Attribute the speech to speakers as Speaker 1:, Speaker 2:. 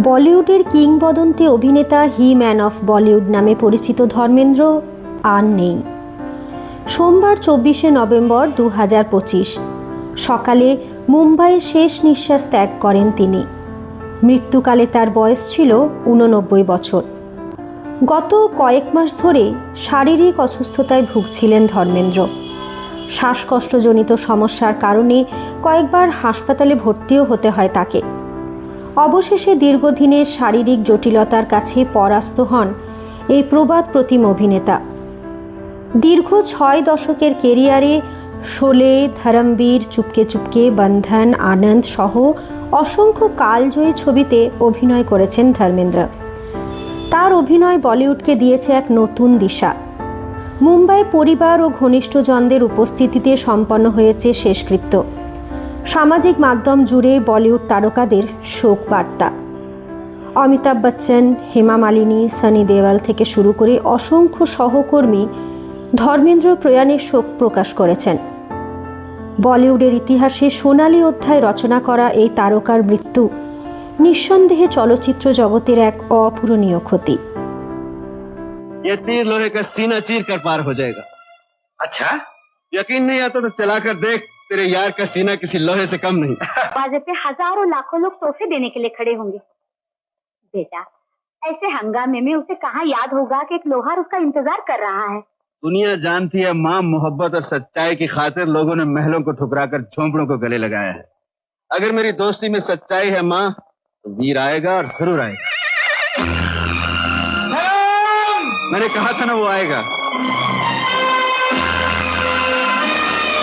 Speaker 1: বলিউডের কিংবদন্তি অভিনেতা হি ম্যান অফ বলিউড নামে পরিচিত ধর্মেন্দ্র আর নেই। সোমবার 24শে নভেম্বর 2025 সকালে মুম্বাইয়ে শেষ নিঃশ্বাস ত্যাগ করেন তিনি। মৃত্যুকালে তার বয়স ছিল 89 বছর। গত কয়েক মাস ধরে শারীরিক অসুস্থতায় ভুগছিলেন ধর্মেন্দ্র। শ্বাসকষ্টজনিত সমস্যার কারণে কয়েকবার হাসপাতালে ভর্তিও হতে হয় তাকে। অবশেষে দীর্ঘদিনের শারীরিক জটিলতার কাছে পরাস্ত হন এই প্রবাদ প্রতিম অভিনেতা। দীর্ঘ 6 দশকের কেরিয়ারে শোলে, ধরমবীর, চুপকে চুপকে, বন্ধন, আনন্দ সহ অসংখ্য কালজয়ী ছবিতে অভিনয় করেছেন ধর্মেন্দ্র। তার অভিনয় বলিউডকে দিয়েছে এক নতুন দিশা। মুম্বাই পরিবার ও ঘনিষ্ঠজনদের উপস্থিতিতে সম্পন্ন হয়েছে শেষকৃত্য। সামাজিক মাধ্যম জুড়ে বলিউড তারকাদের শোক বার্তা। অমিতাভ বচ্চন, হেমা মালিনী, সানি দেওয়াল থেকে শুরু করে অসংখ্য সহকর্মী ধর্মেন্দ্র প্রয়াণের শোক প্রকাশ করেছেন। বলিউডের ইতিহাসে সোনালী অধ্যায় রচনা করা এই তারকার মৃত্যু নিঃসন্দেহে চলচ্চিত্র জগতের এক অপূরণীয় ক্ষতি।
Speaker 2: ये तीर लोहे का सीना चीर कर पार हो जाएगा। अच्छा, यकीन नहीं आता तो चला कर देख, तेरे यार का सीना किसी लोहे से कम नहीं।
Speaker 3: दरवाजे पे हजारों लाखों लोग तोहफे देने के लिए खड़े होंगे। बेटा, ऐसे हंगामे में उसे कहाँ याद होगा कि एक लोहार उसका इंतजार कर रहा है।
Speaker 2: दुनिया जानती है माँ, मोहब्बत और सच्चाई की खातिर लोगों ने महलों को ठुकराकर झोंपड़ों को गले लगाया है। अगर मेरी दोस्ती में सच्चाई है माँ, तो वीर आएगा और जरूर आएगा। मैंने कहा था ना वो आएगा।